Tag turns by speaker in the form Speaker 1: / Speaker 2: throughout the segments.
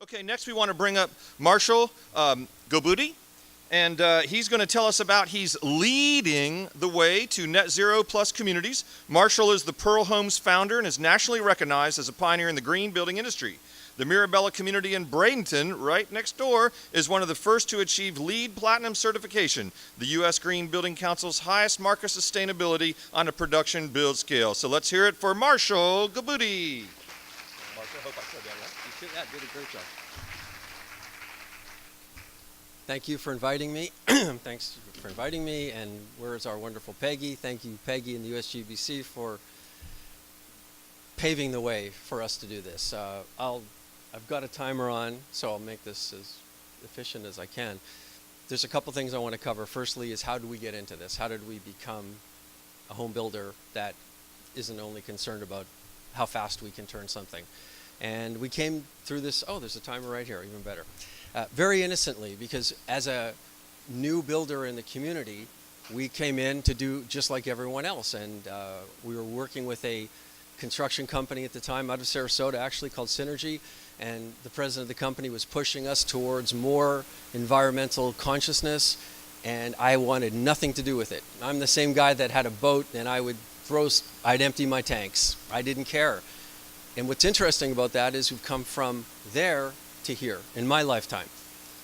Speaker 1: Okay, next we want to bring up Marshall Gobuty, and he's going to tell us about he's leading the way to net zero plus communities. Marshall is the Pearl Homes founder and is nationally recognized as a pioneer in the green building industry. The Mirabella community in Bradenton, right next door, is one of the first to achieve LEED Platinum certification, the U.S. Green Building Council's highest mark of sustainability on a production build scale. So let's hear it for Marshall Gobuty. Marshall, hope I said that right.
Speaker 2: You did a great job. Thank you for inviting me. Thanks for inviting me. And where's our wonderful Peggy? Thank you, Peggy and the USGBC, for paving the way for us to do this. I've got a timer on, so I'll make this as efficient as I can. There's a couple things I want to cover. Firstly is, how do we get into this? How did we become a home builder that isn't only concerned about how fast we can turn something? And we came through this, oh, there's a timer right here, even better. Very innocently, because as a new builder in the community, we came in to do just like everyone else. And we were working with a construction company at the time out of Sarasota, actually, called Synergy. And the president of the company was pushing us towards more environmental consciousness, and I wanted nothing to do with it. I'm the same guy that had a boat, and I'd empty my tanks. I didn't care. And what's interesting about that is we've come from there to here in my lifetime,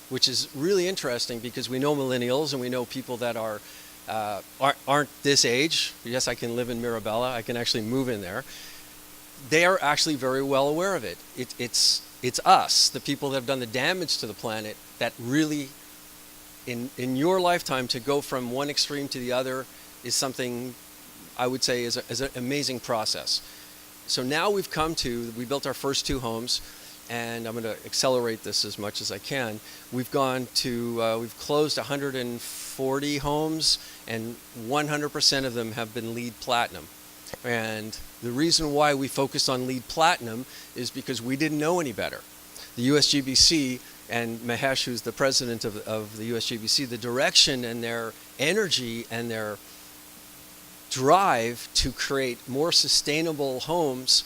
Speaker 2: which is really interesting because we know millennials and we know people that aren't this age. Yes, I can live in Mirabella. I can actually move in there. They are actually very well aware of it. It's us, the people that have done the damage to the planet, that really, in your lifetime, to go from one extreme to the other is something I would say is an amazing process. So now we built our first 2 homes, and I'm going to accelerate this as much as I can. We've closed 140 homes, and 100% of them have been LEED Platinum. And the reason why we focused on LEED Platinum is because we didn't know any better. The USGBC and Mahesh, who's the president of the USGBC, the direction and their energy and their drive to create more sustainable homes,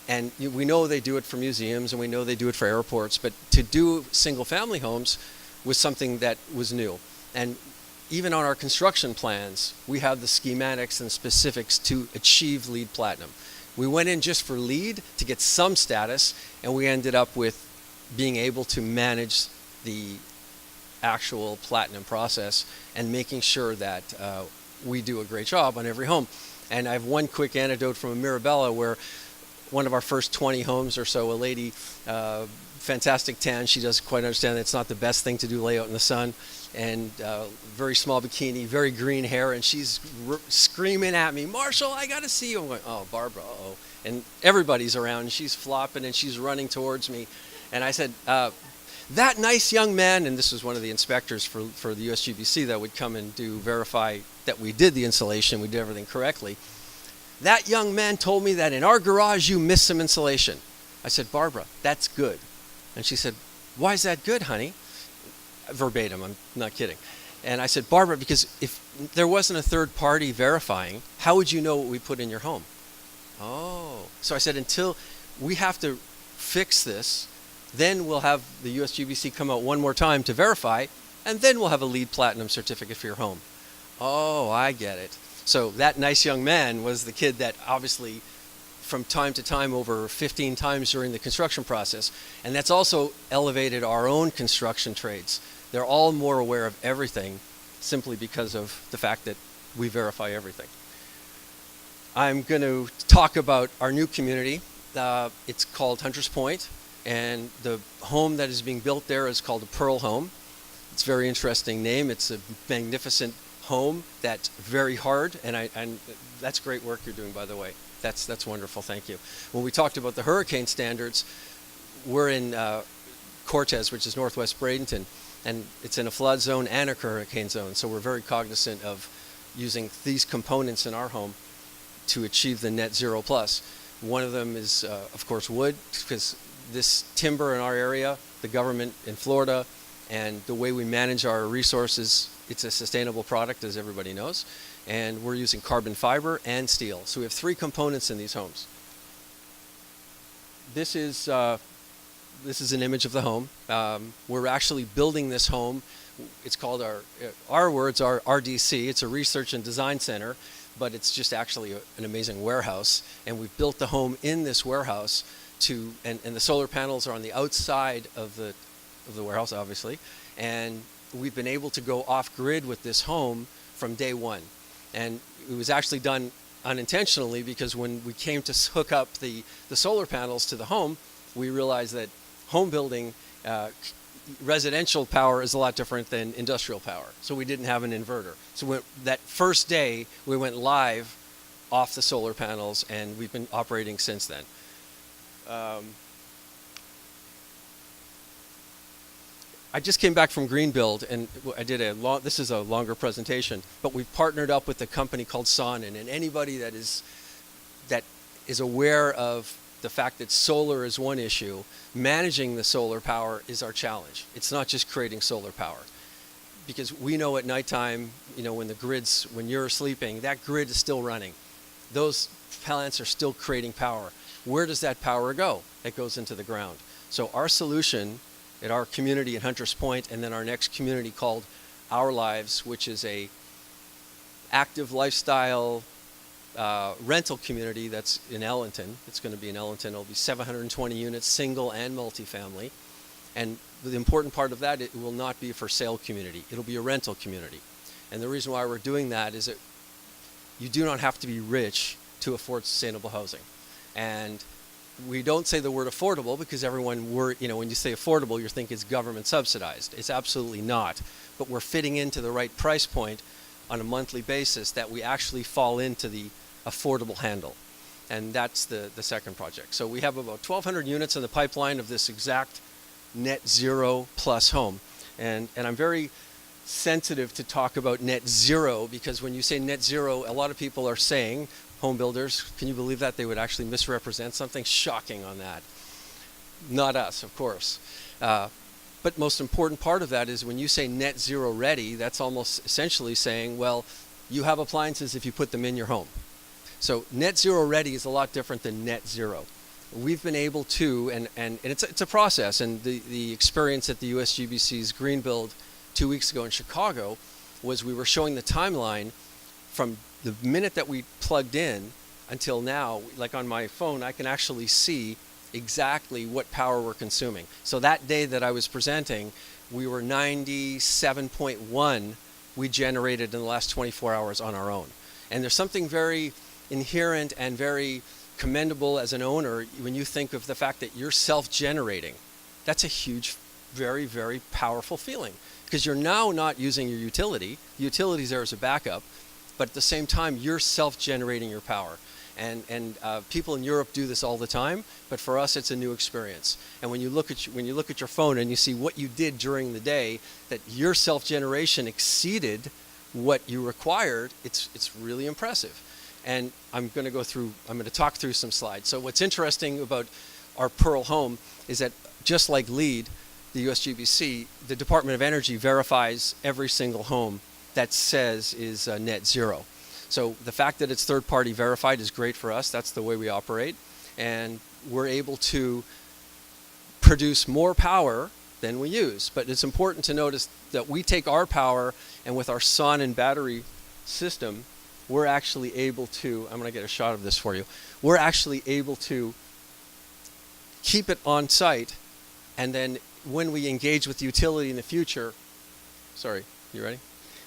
Speaker 2: and we know they do it for museums and we know they do it for airports, but to do single family homes was something that was new. And even on our construction plans, we have the schematics and specifics to achieve LEED Platinum. We went in just for LEED to get some status, and we ended up with being able to manage the actual platinum process and making sure that we do a great job on every home. And I have one quick anecdote from Mirabella where one of our first 20 homes or so, a lady, fantastic tan, she doesn't quite understand that it's not the best thing to do lay out in the sun, and very small bikini, very green hair, and she's screaming at me, "Marshall, I gotta see you." I'm going, "Oh, Barbara, uh-oh." And everybody's around, and she's flopping, and she's running towards me. And I said, that nice young man, and this was one of the inspectors for the USGBC that would come and verify that we did the insulation, we did everything correctly. That young man told me that in our garage you missed some insulation. I said, "Barbara, that's good." And she said, "Why is that good, honey?" Verbatim, I'm not kidding. And I said, "Barbara, because if there wasn't a third party verifying, how would you know what we put in your home?" Oh. So I said, until we have to fix this, then we'll have the USGBC come out one more time to verify, and then we'll have a LEED Platinum certificate for your home. Oh, I get it. So that nice young man was the kid that obviously from time to time, over 15 times during the construction process, and that's also elevated our own construction trades. They're all more aware of everything simply because of the fact that we verify everything. I'm going to talk about our new community. It's called Hunters Point, and the home that is being built there is called the Pearl Home. It's a very interesting name. It's a magnificent home that's very hard, and that's great work you're doing, by the way. That's wonderful, thank you. When we talked about the hurricane standards, we're in Cortez, which is northwest Bradenton, and it's in a flood zone and a hurricane zone, so we're very cognizant of using these components in our home to achieve the net zero plus. One of them is, of course, wood, because this timber in our area, the government in Florida, and the way we manage our resources, it's a sustainable product, as everybody knows. And we're using carbon fiber and steel. So we have 3 components in these homes. This is this is an image of the home. We're actually building this home. It's called our words are RDC. It's a research and design center, but it's just actually an amazing warehouse. And we've built the home in this warehouse and the solar panels are on the outside of the warehouse, obviously. And we've been able to go off grid with this home from day one. And it was actually done unintentionally, because when we came to hook up the solar panels to the home, we realized that home building, residential power is a lot different than industrial power. So we didn't have an inverter. So that first day, we went live off the solar panels, and we've been operating since then. I just came back from Green Build, and I did this is a longer presentation, but we've partnered up with a company called Sonnen, and anybody that is aware of the fact that solar is one issue, managing the solar power is our challenge. It's not just creating solar power, because we know at nighttime, when you're sleeping, that grid is still running. Those plants are still creating power. Where does that power go? It goes into the ground. So our solution at our community at Hunters Point, and then our next community called Our Lives, which is a active lifestyle rental community that's in Ellenton. It's going to be in Ellenton. It'll be 720 units, single and multifamily. And the important part of that, it will not be a for sale community. It'll be a rental community. And the reason why we're doing that is that you do not have to be rich to afford sustainable housing. And we don't say the word affordable because when you say affordable, you think it's government subsidized. It's absolutely not. But we're fitting into the right price point on a monthly basis that we actually fall into the affordable handle. And that's the second project. So we have about 1,200 units in the pipeline of this exact net zero plus home. And I'm very sensitive to talk about net zero, because when you say net zero, a lot of people are saying, home builders, can you believe that? They would actually misrepresent something. Shocking on that. Not us, of course. But most important part of that is when you say net zero ready, that's almost essentially saying, well, you have appliances if you put them in your home. So net zero ready is a lot different than net zero. We've been able to, and it's a process, and the experience at the USGBC's Green Build 2 weeks ago in Chicago was we were showing the timeline from the minute that we plugged in until now. Like on my phone, I can actually see exactly what power we're consuming. So that day that I was presenting, we were 97.1 we generated in the last 24 hours on our own. And there's something very inherent and very commendable as an owner when you think of the fact that you're self-generating. That's a huge, very, very powerful feeling, because you're now not using your utility. The utility's there as a backup, but at the same time, you're self-generating your power. And people in Europe do this all the time, but for us, it's a new experience. And when you look at your phone and you see what you did during the day, that your self-generation exceeded what you required, it's really impressive. And I'm going to talk through some slides. So what's interesting about our Pearl home is that just like LEED, the USGBC, the Department of Energy verifies every single home that says is net zero. So the fact that it's third-party verified is great for us. That's the way we operate. And we're able to produce more power than we use. But it's important to notice that we take our power, and with our sun and battery system, we're actually able to, I'm going to get a shot of this for you, we're actually able to keep it on site, and then when we engage with the utility in the future, sorry, you ready?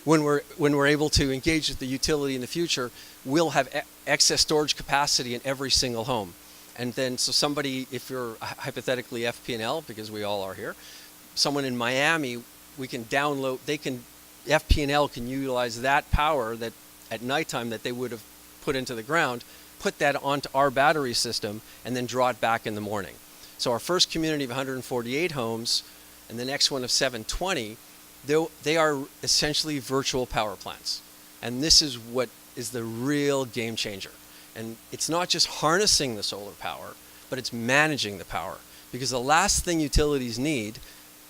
Speaker 2: When we're able to engage with the utility in the future, we'll have excess storage capacity in every single home. And then, so somebody, if you're hypothetically FP&L, because we all are here, someone in Miami, we can download, FP&L can utilize that power that at nighttime that they would have put into the ground, put that onto our battery system, and then draw it back in the morning. So our first community of 148 homes, and the next one of 720, they are essentially virtual power plants. And this is what is the real game changer. And it's not just harnessing the solar power, but it's managing the power. Because the last thing utilities need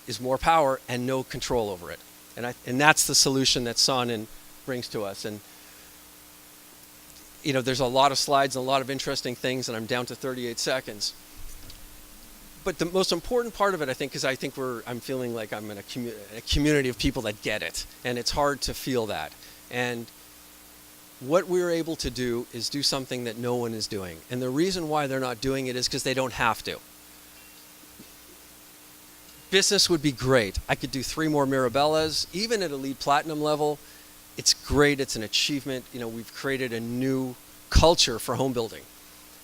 Speaker 2: is more power and no control over it. And that's the solution that Sonnen brings to us. And there's a lot of slides and a lot of interesting things, and I'm down to 38 seconds. But the most important part of it, I think, is I'm feeling like I'm in a community of people that get it, and it's hard to feel that. And what we're able to do is do something that no one is doing. And the reason why they're not doing it is because they don't have to. Business would be great. I could do 3 more Mirabellas, even at a LEED Platinum level. It's great. It's an achievement. You know, we've created a new culture for home building.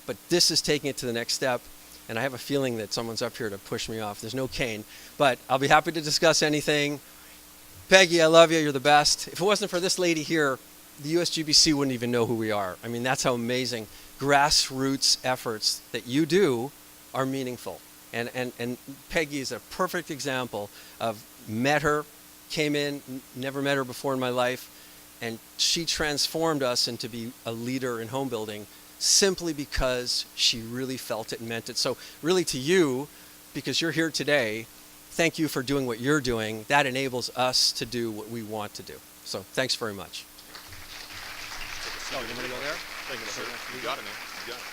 Speaker 2: But this is taking it to the next step. And I have a feeling that someone's up here to push me off. There's no cane. But I'll be happy to discuss anything. Peggy, I love you. You're the best. If it wasn't for this lady here, the USGBC wouldn't even know who we are. I mean, that's how amazing grassroots efforts that you do are meaningful. And Peggy is a perfect example of met her, came in, never met her before in my life, and she transformed us into be a leader in home building simply because she really felt it and meant it. So really to you, because you're here today, thank you for doing what you're doing. That enables us to do what we want to do. So thanks very much.
Speaker 1: Oh, you want to go there? Thank you, sir. You got it, man. You got it.